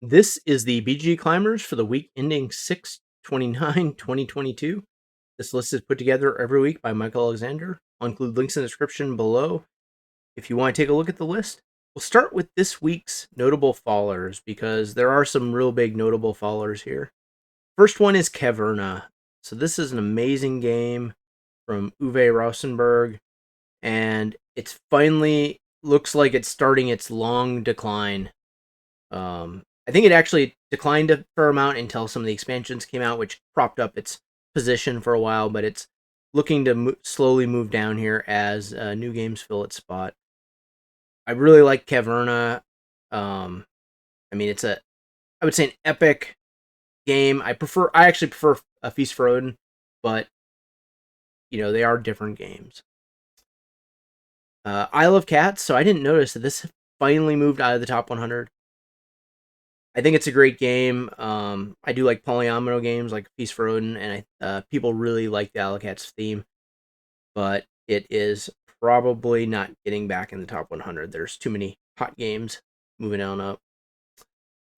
This is the BG Climbers for the week ending 6/29/2022. This list is put together every week by Michael Alexander. I'll include links in the description below if you want to take a look at the list. We'll start with this week's notable fallers because there are some real big notable fallers here. First one is Caverna. So this is an amazing game from Uwe Rosenberg, and it's finally looks like it's starting its long decline. I think it actually declined a fair amount until some of the expansions came out, which propped up its position for a while, but it's looking to slowly move down here as new games fill its spot. I really like Caverna. It's I would say an epic game. I actually prefer a Feast for Odin, but they are different games. I love cats, so I didn't notice that this finally moved out of the top 100. I think it's a great game. I do like polyomino games like Feast for Odin, and people really like the Allocats theme, but it is probably not getting back in the top 100. There's too many hot games moving on up.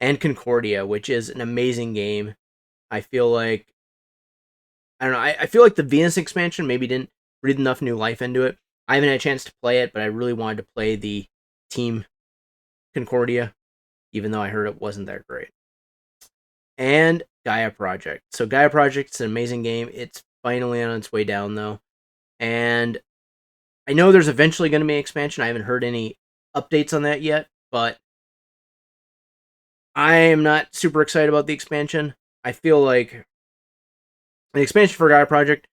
And Concordia, which is an amazing game. I feel like I feel like the Venus expansion maybe didn't breathe enough new life into it. I haven't had a chance to play it, but I really wanted to play the Team Concordia, even though I heard it wasn't that great. And Gaia Project. So Gaia Project is an amazing game. It's finally on its way down, though. And I know there's eventually going to be an expansion. I haven't heard any updates on that yet, but I am not super excited about the expansion. I feel like the expansion for Gaia Project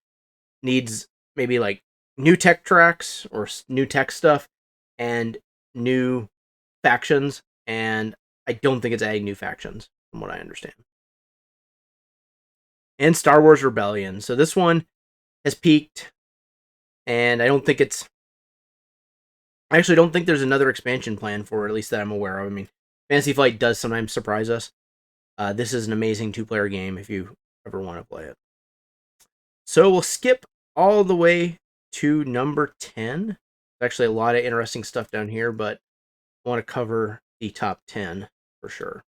needs maybe like new tech tracks or new tech stuff and new factions, and I don't think it's adding new factions from what I understand. And Star Wars Rebellion. So this one has peaked, and I actually don't think there's another expansion plan for it, at least that I'm aware of. I mean, Fantasy Flight does sometimes surprise us. This is an amazing 2-player game if you ever want to play it. So we'll skip all the way to number 10. There's actually a lot of interesting stuff down here, but I want to cover the top 10 for sure.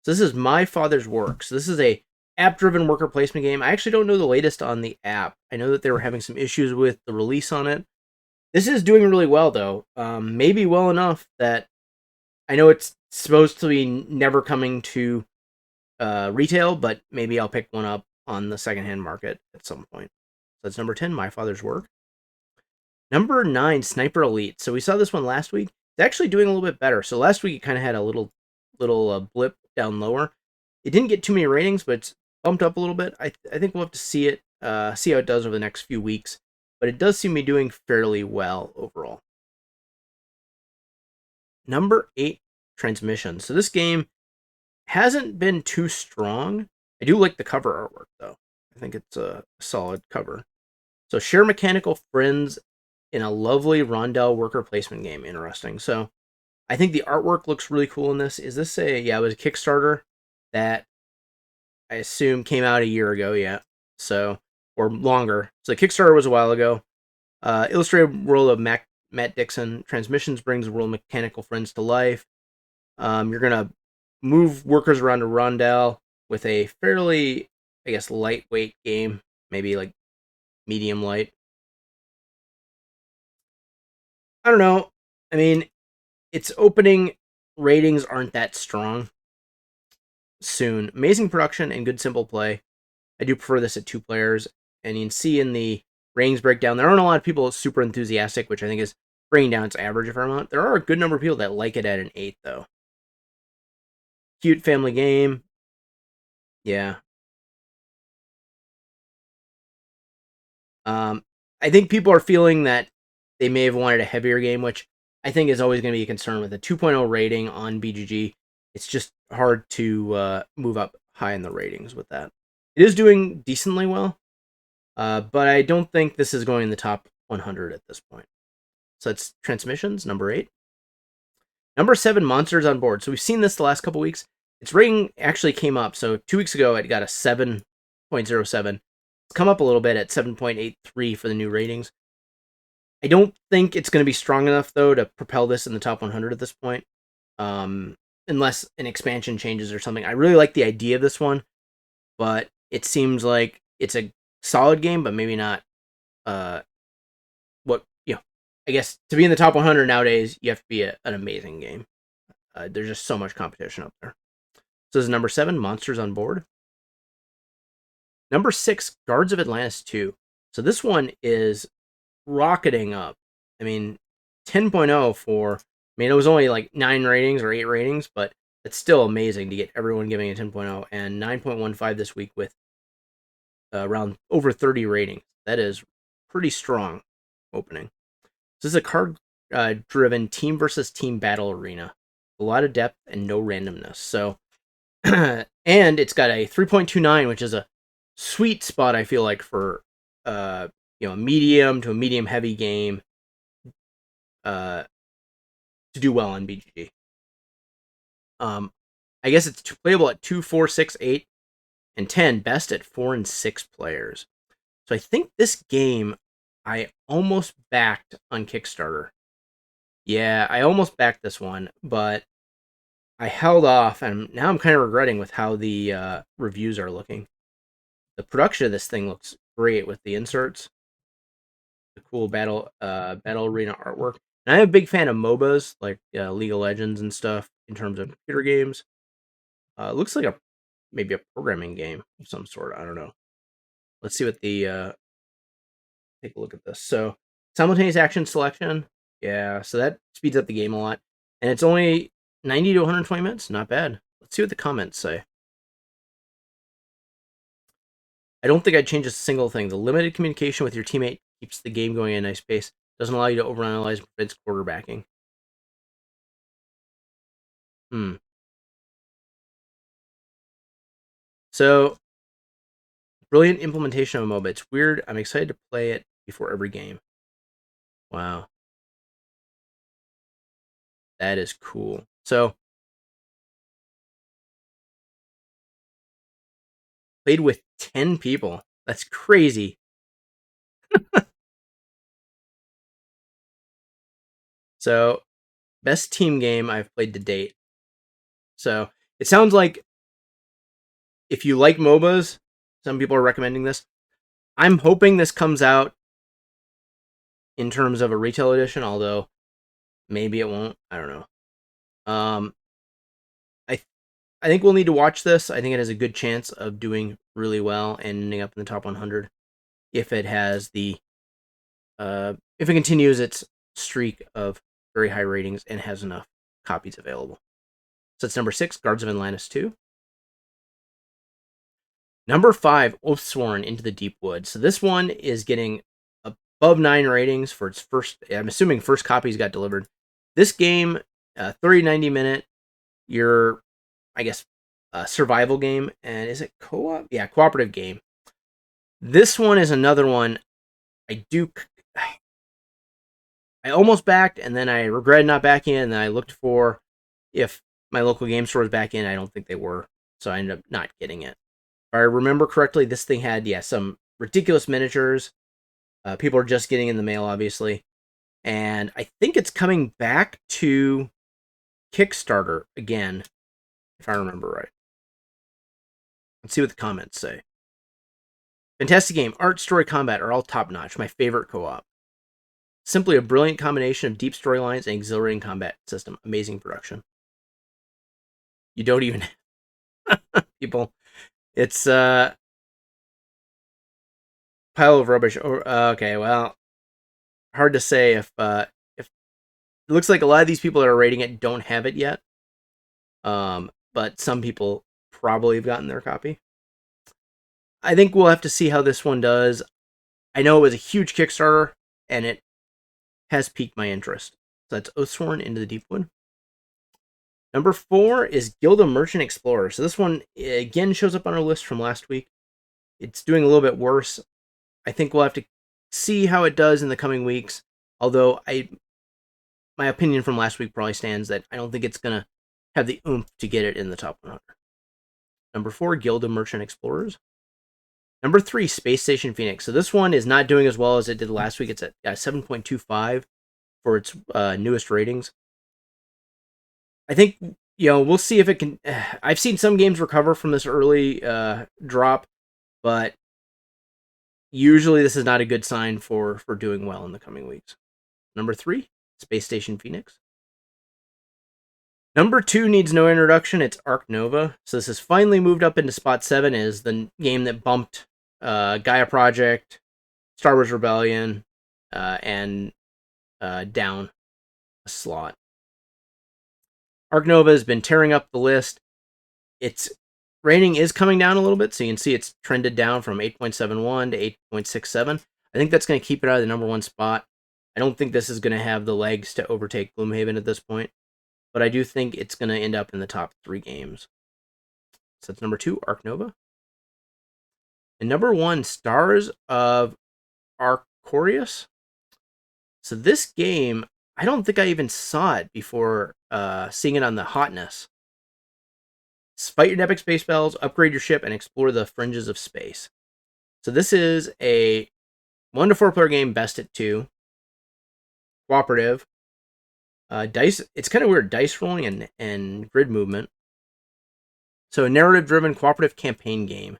So this is My Father's Work. So this is a app-driven worker placement game. I actually don't know the latest on the app. I know that they were having some issues with the release on it. This is doing really well, though. Maybe well enough that I know it's supposed to be never coming to retail, but maybe I'll pick one up on the secondhand market at some point. So that's number 10, My Father's Work. Number 9, Sniper Elite. So we saw this one last week. It's actually doing a little bit better. So last week it kind of had a little blip down lower. It didn't get too many ratings, but it's bumped up a little bit. I think we'll have to see how it does over the next few weeks. But it does seem to be doing fairly well overall. Number 8, Transmission. So this game hasn't been too strong. I do like the cover artwork, though. I think it's a solid cover. So share mechanical friends in a lovely rondel worker placement game. Interesting. So I think the artwork looks really cool in this. Is this it was a Kickstarter that I assume came out a year ago, yeah. So, or longer. So the Kickstarter was a while ago. Illustrated world of Matt Dixon. Transmissions brings world mechanical friends to life. You're going to move workers around a rondel with a fairly, I guess, lightweight game. Maybe like medium light. I don't know. I mean, its opening ratings aren't that strong. Soon. Amazing production and good simple play. I do prefer this at 2 players. And you can see in the ratings breakdown, there aren't a lot of people super enthusiastic, which I think is bringing down its average a fair amount. There are a good number of people that like it at an 8, though. Cute family game. Yeah. I think people are feeling that they may have wanted a heavier game, which I think is always going to be a concern with a 2.0 rating on BGG. It's just hard to move up high in the ratings with that. It is doing decently well, but I don't think this is going in the top 100 at this point. So it's Transmissions, number 8. Number 7, Monsters on Board. So we've seen this the last couple weeks. Its rating actually came up. So 2 weeks ago, it got a 7.07. It's come up a little bit at 7.83 for the new ratings. I don't think it's going to be strong enough, though, to propel this in the top 100 at this point. unless an expansion changes or something. I really like the idea of this one, but it seems like it's a solid game, but maybe not what, I guess to be in the top 100 nowadays, you have to be an amazing game. There's just so much competition up there. So this is number 7, Monsters on Board. Number 6, Guards of Atlantis 2. So this one is rocketing up. I mean, 10.0 for, it was only like 9 ratings or 8 ratings, but it's still amazing to get everyone giving it 10.0, and 9.15 this week with around over 30 ratings. That is pretty strong opening. This is a card-driven team versus team battle arena. A lot of depth and no randomness. So, and it's got a 3.29, which is a sweet spot, I feel like, for a medium to a medium heavy game to do well on BGG. I guess it's playable at 2, 4, 6, 8, and 10. Best at 4 and 6 players. So I think this game I almost backed on Kickstarter. Yeah, I almost backed this one, but I held off, and now I'm kind of regretting with how the reviews are looking. The production of this thing looks great with the inserts, the cool battle arena artwork. And I'm a big fan of MOBAs like League of Legends and stuff in terms of computer games. It looks like maybe a programming game of some sort. I don't know. Let's see what the take a look at this. So simultaneous action selection. Yeah, so that speeds up the game a lot. And it's only 90 to 120 minutes. Not bad. Let's see what the comments say. I don't think I'd change a single thing. The limited communication with your teammate keeps the game going at a nice pace. Doesn't allow you to overanalyze and prevents quarterbacking. So, brilliant implementation of a MOBA. It's weird. I'm excited to play it before every game. Wow. That is cool. So, played with 10 people. That's crazy. So, best team game I've played to date. So, it sounds like if you like MOBAs, some people are recommending this. I'm hoping this comes out in terms of a retail edition, although maybe it won't. I don't know. I think we'll need to watch this. I think it has a good chance of doing really well and ending up in the top 100 if it has if it continues its streak of very high ratings and has enough copies available. So it's number 6, Guards of Atlantis 2. Number 5, Oathsworn Into the Deep Woods. So this one is getting above 9 ratings for its first, I'm assuming first copies got delivered. This game, 30-90 minute, I guess, survival game. And is it co-op? Yeah, cooperative game. This one is another one I almost backed, and then I regretted not backing it, and then I looked for if my local game store was back in. I don't think they were, so I ended up not getting it. If I remember correctly, this thing had, some ridiculous miniatures. People are just getting in the mail, obviously. And I think it's coming back to Kickstarter again, if I remember right. Let's see what the comments say. Fantastic game. Art, story, combat are all top-notch. My favorite co-op. Simply a brilliant combination of deep storylines and exhilarating combat system. Amazing production. You don't even... people... It's pile of rubbish. Okay, well, hard to say if it looks like a lot of these people that are rating it don't have it yet. But some people probably have gotten their copy. I think we'll have to see how this one does. I know it was a huge Kickstarter, and it has piqued my interest. So that's Oathsworn Into the Deep Wood. Number 4 is Guild of Merchant Explorer. So this one, again, shows up on our list from last week. It's doing a little bit worse. I think we'll have to see how it does in the coming weeks. Although, my opinion from last week probably stands that I don't think it's going to have the oomph to get it in the top 100. Number 4, Guild of Merchant Explorers. Number 3, Space Station Phoenix. So this one is not doing as well as it did last week. It's at 7.25 for its newest ratings. I think, we'll see if it can. I've seen some games recover from this early drop, but usually this is not a good sign for doing well in the coming weeks. Number 3, Space Station Phoenix. Number 2 needs no introduction. It's Ark Nova. So this has finally moved up into spot 7 as the game that bumped Gaia Project, Star Wars Rebellion, and down a slot. Ark Nova has been tearing up the list. Its rating is coming down a little bit, so you can see it's trended down from 8.71 to 8.67. I think that's going to keep it out of the number 1 spot. I don't think this is going to have the legs to overtake Gloomhaven at this point, but I do think it's going to end up in the top 3 games. So that's number 2, Ark Nova. And number 1, Stars of Arcorius. So this game, I don't think I even saw it before seeing it on the hotness. Fight your epic space battles, upgrade your ship, and explore the fringes of space. So this is a 1 to 4 player game, best at 2. Cooperative. Dice. It's kind of weird. Dice rolling and grid movement. So a narrative-driven cooperative campaign game.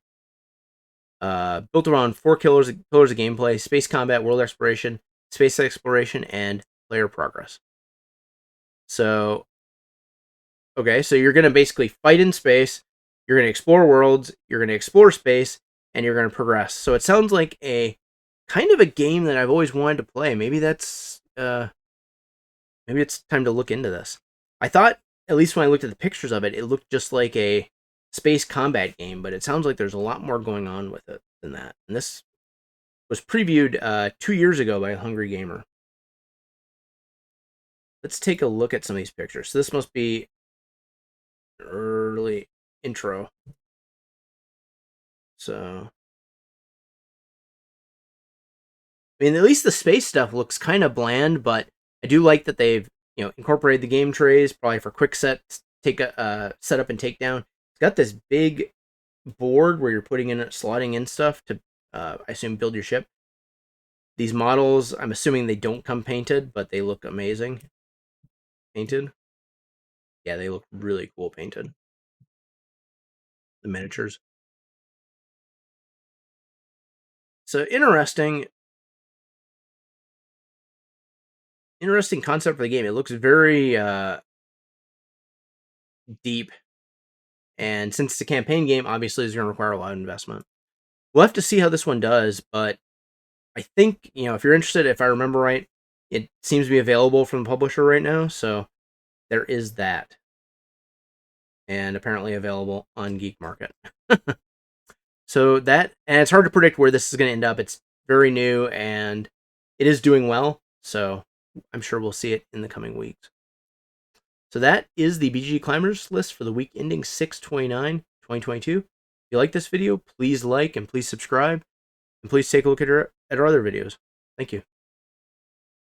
Built around 4 pillars of gameplay: space combat, world exploration, space exploration, and player progress. So, okay, so you're going to basically fight in space, you're going to explore worlds, you're going to explore space, and you're going to progress. So it sounds like a kind of a game that I've always wanted to play. Maybe that's maybe it's time to look into this. I thought, at least when I looked at the pictures of it, it looked just like a space combat game, but it sounds like there's a lot more going on with it than that. And this was previewed 2 years ago by Hungry Gamer. Let's take a look at some of these pictures. So this must be an early intro. So, I mean, at least the space stuff looks kind of bland, but I do like that they've incorporated the game trays, probably for quick setup and takedown. It's got this big board where you're slotting in stuff to, I assume, build your ship. These models, I'm assuming they don't come painted, but they look amazing. Painted? Yeah, they look really cool painted. The miniatures. So interesting concept for the game. It looks very deep, and since it's a campaign game, obviously it's going to require a lot of investment. We'll have to see how this one does, but I think, if you're interested, if I remember right, it seems to be available from the publisher right now, so there is that. And apparently available on Geek Market. So and it's hard to predict where this is going to end up. It's very new, and it is doing well, so I'm sure we'll see it in the coming weeks. So that is the BG Climbers list for the week ending 6/29/2022. If you like this video, please like and please subscribe. And please take a look at our other videos. Thank you.